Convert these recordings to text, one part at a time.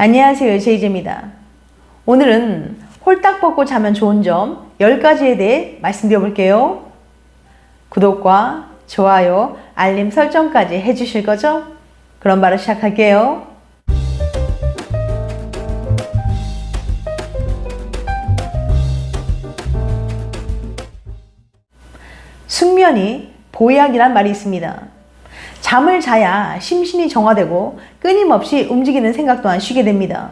안녕하세요, 제이제입니다. 오늘은 홀딱 벗고 자면 좋은 점 10가지에 대해 말씀드려 볼게요. 구독과 좋아요, 알림 설정까지 해주실 거죠? 그럼 바로 시작할게요. 숙면이 보약이란 말이 있습니다. 잠을 자야 심신이 정화되고 끊임없이 움직이는 생각 또한 쉬게 됩니다.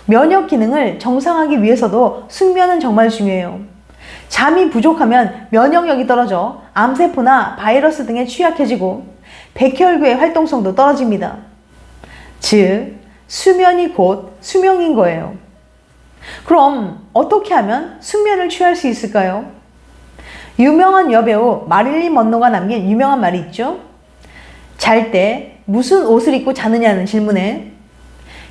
면역 기능을 정상화하기 위해서도 숙면은 정말 중요해요. 잠이 부족하면 면역력이 떨어져 암세포나 바이러스 등에 취약해지고 백혈구의 활동성도 떨어집니다. 즉, 수면이 곧 수명인 거예요. 그럼 어떻게 하면 숙면을 취할 수 있을까요? 유명한 여배우 마릴린 먼로가 남긴 유명한 말이 있죠. 잘 때 무슨 옷을 입고 자느냐는 질문에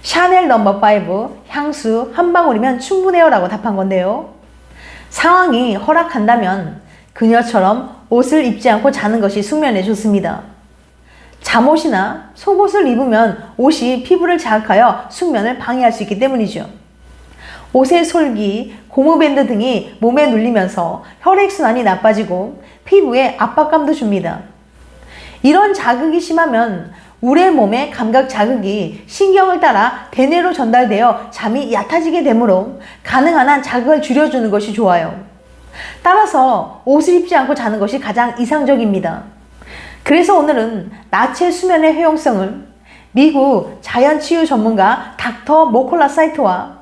샤넬 넘버 5 향수 한 방울이면 충분해요 라고 답한 건데요. 상황이 허락한다면 그녀처럼 옷을 입지 않고 자는 것이 숙면에 좋습니다. 잠옷이나 속옷을 입으면 옷이 피부를 자극하여 숙면을 방해할 수 있기 때문이죠. 옷의 솔기, 고무밴드 등이 몸에 눌리면서 혈액순환이 나빠지고 피부에 압박감도 줍니다. 이런 자극이 심하면 우리의 몸의 감각 자극이 신경을 따라 대뇌로 전달되어 잠이 얕아지게 되므로 가능한 한 자극을 줄여주는 것이 좋아요. 따라서 옷을 입지 않고 자는 것이 가장 이상적입니다. 그래서 오늘은 낮의 수면의 효용성을 미국 자연치유 전문가 닥터 모콜라 사이트와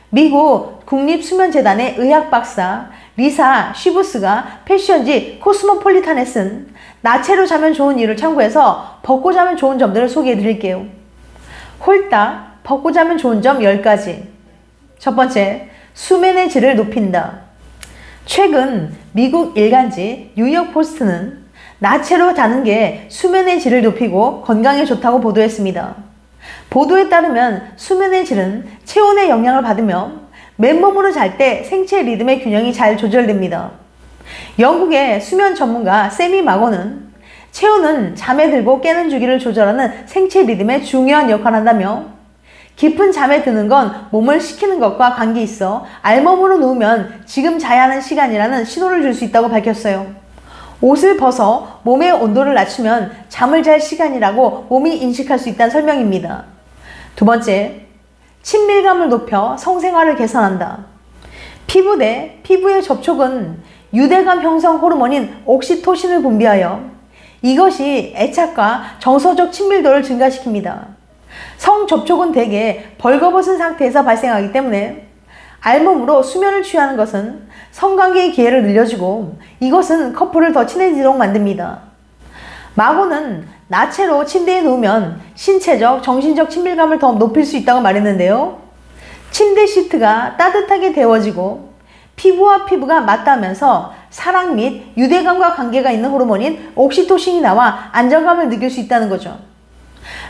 미국 국립수면재단의 의학박사 리사 쉬부스가 패션지 코스모폴리탄에 쓴 나체로 자면 좋은 이유를 참고해서 벗고 자면 좋은 점들을 소개해 드릴게요. 홀딱 벗고 자면 좋은 점 10가지. 첫 번째, 수면의 질을 높인다. 최근 미국 일간지 뉴욕포스트는 나체로 자는 게 수면의 질을 높이고 건강에 좋다고 보도했습니다. 보도에 따르면 수면의 질은 체온의 영향을 받으며 맨몸으로 잘 때 생체 리듬의 균형이 잘 조절됩니다. 영국의 수면 전문가 세미 마고는 체온은 잠에 들고 깨는 주기를 조절하는 생체 리듬에 중요한 역할을 한다며 깊은 잠에 드는 건 몸을 식히는 것과 관계 있어 알몸으로 누우면 지금 자야 하는 시간이라는 신호를 줄 수 있다고 밝혔어요. 옷을 벗어 몸의 온도를 낮추면 잠을 잘 시간이라고 몸이 인식할 수 있다는 설명입니다. 두 번째, 친밀감을 높여 성생활을 개선한다. 피부 대 피부의 접촉은 유대감 형성 호르몬인 옥시토신을 분비하여 이것이 애착과 정서적 친밀도를 증가시킵니다. 성 접촉은 대개 벌거벗은 상태에서 발생하기 때문에 알몸으로 수면을 취하는 것은 성관계의 기회를 늘려주고 이것은 커플을 더 친해지도록 만듭니다. 마고는 나체로 침대에 누우면 신체적, 정신적 친밀감을 더 높일 수 있다고 말했는데요. 침대 시트가 따뜻하게 데워지고 피부와 피부가 맞닿으면서 사랑 및 유대감과 관계가 있는 호르몬인 옥시토신이 나와 안정감을 느낄 수 있다는 거죠.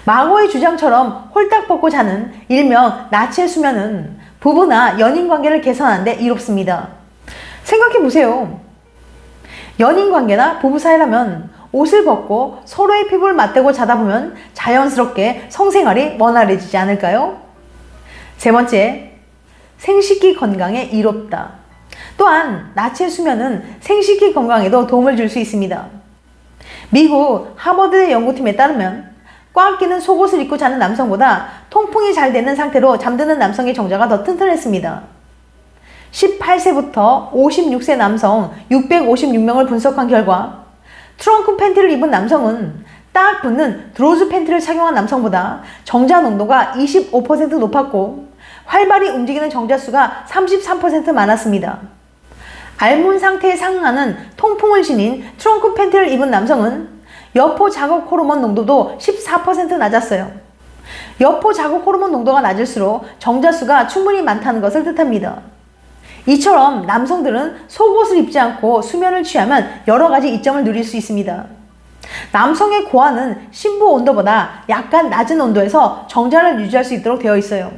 마고의 주장처럼 홀딱 벗고 자는 일명 나체 수면은 부부나 연인 관계를 개선하는 데 이롭습니다. 생각해 보세요. 연인 관계나 부부 사이라면 옷을 벗고 서로의 피부를 맞대고 자다 보면 자연스럽게 성생활이 원활해지지 않을까요? 세 번째, 생식기 건강에 이롭다. 또한 나체 수면은 생식기 건강에도 도움을 줄 수 있습니다. 미국 하버드 연구팀에 따르면 꽉 끼는 속옷을 입고 자는 남성보다 통풍이 잘 되는 상태로 잠드는 남성의 정자가 더 튼튼했습니다. 18세부터 56세 남성 656명을 분석한 결과 트렁크 팬티를 입은 남성은 딱 붙는 드로즈 팬티를 착용한 남성보다 정자 농도가 25% 높았고 활발히 움직이는 정자 수가 33% 많았습니다. 알몸 상태에 상응하는 통풍을 지닌 트렁크 팬티를 입은 남성은 여포 자극 호르몬 농도도 14% 낮았어요. 여포 자극 호르몬 농도가 낮을수록 정자 수가 충분히 많다는 것을 뜻합니다. 이처럼 남성들은 속옷을 입지 않고 수면을 취하면 여러 가지 이점을 누릴 수 있습니다. 남성의 고환은 심부 온도보다 약간 낮은 온도에서 정자를 유지할 수 있도록 되어 있어요.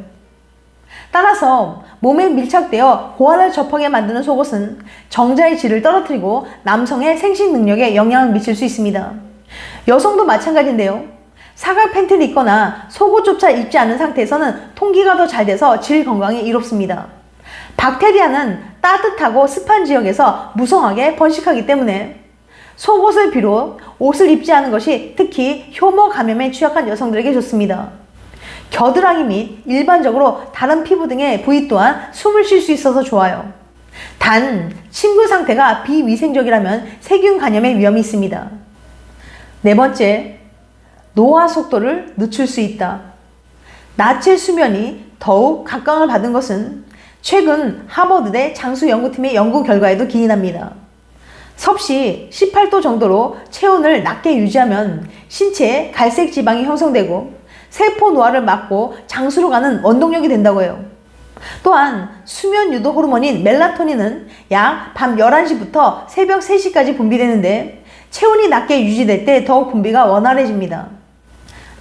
따라서 몸에 밀착되어 고환을 접하게 만드는 속옷은 정자의 질을 떨어뜨리고 남성의 생식 능력에 영향을 미칠 수 있습니다. 여성도 마찬가지인데요. 사각 팬티를 입거나 속옷조차 입지 않은 상태에서는 통기가 더 잘 돼서 질 건강에 이롭습니다. 박테리아는 따뜻하고 습한 지역에서 무성하게 번식하기 때문에 속옷을 비롯 옷을 입지 않은 것이 특히 효모 감염에 취약한 여성들에게 좋습니다. 겨드랑이 및 일반적으로 다른 피부 등의 부위 또한 숨을 쉴 수 있어서 좋아요. 단, 침구 상태가 비위생적이라면 세균 감염의 위험이 있습니다. 네 번째, 노화 속도를 늦출 수 있다. 나체 수면이 더욱 각광을 받은 것은 최근 하버드대 장수 연구팀의 연구 결과에도 기인합니다. 섭씨 18도 정도로 체온을 낮게 유지하면 신체에 갈색 지방이 형성되고 세포 노화를 막고 장수로 가는 원동력이 된다고 해요. 또한 수면 유도 호르몬인 멜라토닌은 약 밤 11시부터 새벽 3시까지 분비되는데 체온이 낮게 유지될 때 더욱 분비가 원활해집니다.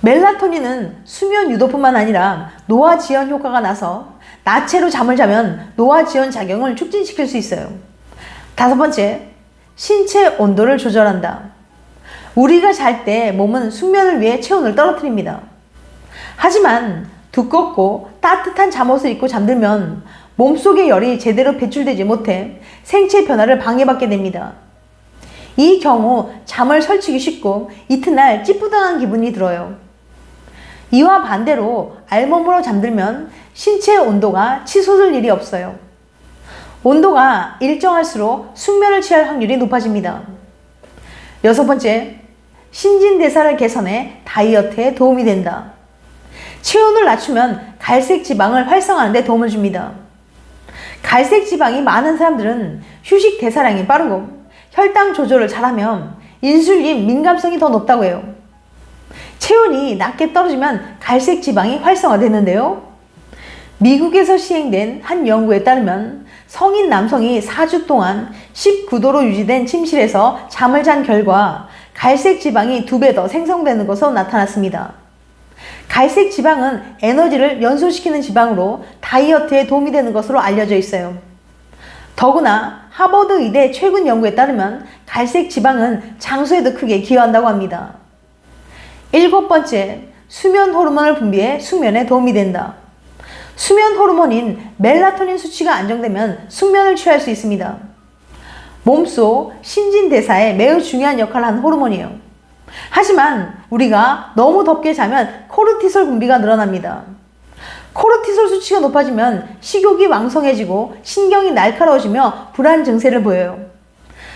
멜라토닌은 수면 유도뿐만 아니라 노화 지연 효과가 나서 나체로 잠을 자면 노화 지연 작용을 촉진시킬 수 있어요. 다섯 번째, 신체 온도를 조절한다. 우리가 잘 때 몸은 숙면을 위해 체온을 떨어뜨립니다. 하지만 두껍고 따뜻한 잠옷을 입고 잠들면 몸속의 열이 제대로 배출되지 못해 생체 변화를 방해받게 됩니다. 이 경우 잠을 설치기 쉽고 이튿날 찌뿌둥한 기분이 들어요. 이와 반대로 알몸으로 잠들면 신체 온도가 치솟을 일이 없어요. 온도가 일정할수록 숙면을 취할 확률이 높아집니다. 여섯 번째, 신진대사를 개선해 다이어트에 도움이 된다. 체온을 낮추면 갈색 지방을 활성화하는 데 도움을 줍니다. 갈색 지방이 많은 사람들은 휴식 대사량이 빠르고 혈당 조절을 잘하면 인슐린 민감성이 더 높다고 해요. 체온이 낮게 떨어지면 갈색 지방이 활성화되는데요. 미국에서 시행된 한 연구에 따르면 성인 남성이 4주 동안 19도로 유지된 침실에서 잠을 잔 결과 갈색 지방이 2배 더 생성되는 것으로 나타났습니다. 갈색 지방은 에너지를 연소시키는 지방으로 다이어트에 도움이 되는 것으로 알려져 있어요. 더구나 하버드 의대 최근 연구에 따르면 갈색 지방은 장수에도 크게 기여한다고 합니다. 일곱 번째, 수면 호르몬을 분비해 숙면에 도움이 된다. 수면 호르몬인 멜라토닌 수치가 안정되면 숙면을 취할 수 있습니다. 몸속 신진대사에 매우 중요한 역할을 하는 호르몬이에요. 하지만 우리가 너무 덥게 자면 코르티솔 분비가 늘어납니다. 코르티솔 수치가 높아지면 식욕이 왕성해지고 신경이 날카로워지며 불안 증세를 보여요.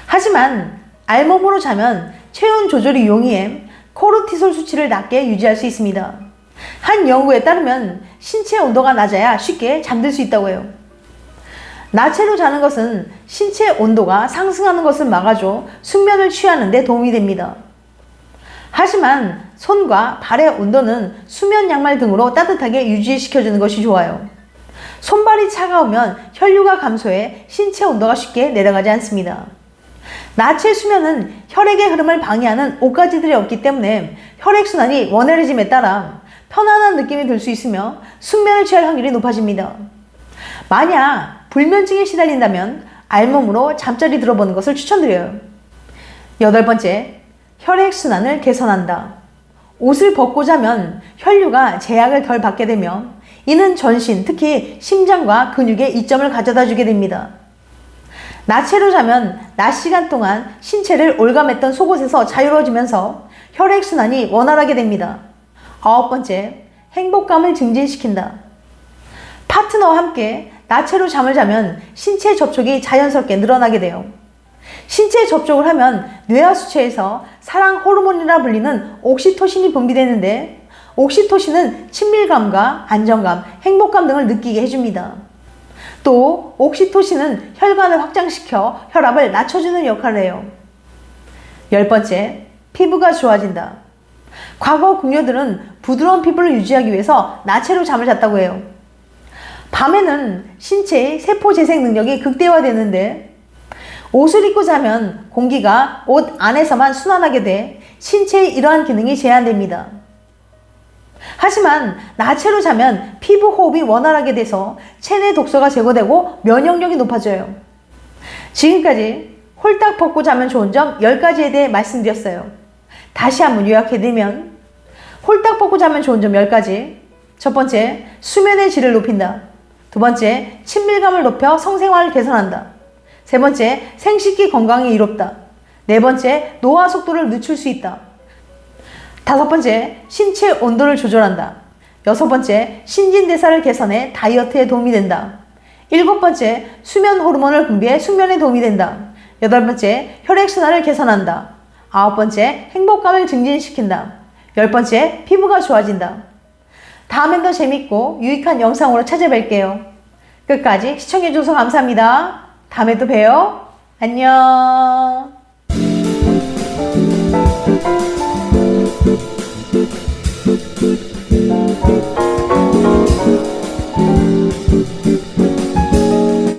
하지만 알몸으로 자면 체온 조절이 용이해 코르티솔 수치를 낮게 유지할 수 있습니다. 한 연구에 따르면 신체 온도가 낮아야 쉽게 잠들 수 있다고 해요. 나체로 자는 것은 신체 온도가 상승하는 것을 막아줘 숙면을 취하는 데 도움이 됩니다. 하지만 손과 발의 온도는 수면 양말 등으로 따뜻하게 유지시켜주는 것이 좋아요. 손발이 차가우면 혈류가 감소해 신체 온도가 쉽게 내려가지 않습니다. 나체 수면은 혈액의 흐름을 방해하는 옷가지들이 없기 때문에 혈액순환이 원활해짐에 따라 편안한 느낌이 들 수 있으며 숙면을 취할 확률이 높아집니다. 만약 불면증에 시달린다면 알몸으로 잠자리 들어보는 것을 추천드려요. 여덟 번째, 혈액순환을 개선한다. 옷을 벗고 자면 혈류가 제약을 덜 받게 되며 이는 전신, 특히 심장과 근육에 이점을 가져다 주게 됩니다. 나체로 자면 낮 시간 동안 신체를 올감했던 속옷에서 자유로워지면서 혈액순환이 원활하게 됩니다. 아홉 번째, 행복감을 증진시킨다. 파트너와 함께 나체로 잠을 자면 신체 접촉이 자연스럽게 늘어나게 돼요. 신체 접촉을 하면 뇌하수체에서 사랑 호르몬이라 불리는 옥시토신이 분비되는데 옥시토신은 친밀감과 안정감, 행복감 등을 느끼게 해줍니다. 또 옥시토신은 혈관을 확장시켜 혈압을 낮춰주는 역할을 해요. 열 번째, 피부가 좋아진다. 과거 궁녀들은 부드러운 피부를 유지하기 위해서 나체로 잠을 잤다고 해요. 밤에는 신체의 세포 재생 능력이 극대화되는데 옷을 입고 자면 공기가 옷 안에서만 순환하게 돼 신체의 이러한 기능이 제한됩니다. 하지만 나체로 자면 피부 호흡이 원활하게 돼서 체내 독소가 제거되고 면역력이 높아져요. 지금까지 홀딱 벗고 자면 좋은 점 10가지에 대해 말씀드렸어요. 다시 한번 요약해드리면 홀딱 벗고 자면 좋은 점 10가지. 첫 번째, 수면의 질을 높인다. 두 번째, 친밀감을 높여 성생활을 개선한다. 세 번째, 생식기 건강에 이롭다. 네 번째, 노화 속도를 늦출 수 있다. 다섯 번째, 신체 온도를 조절한다. 여섯 번째, 신진대사를 개선해 다이어트에 도움이 된다. 일곱 번째, 수면 호르몬을 분비해 숙면에 도움이 된다. 여덟 번째, 혈액순환을 개선한다. 아홉 번째, 행복감을 증진시킨다. 열 번째, 피부가 좋아진다. 다음엔 더 재밌고 유익한 영상으로 찾아뵐게요. 끝까지 시청해줘서 감사합니다. 다음에 또 봬요. 안녕.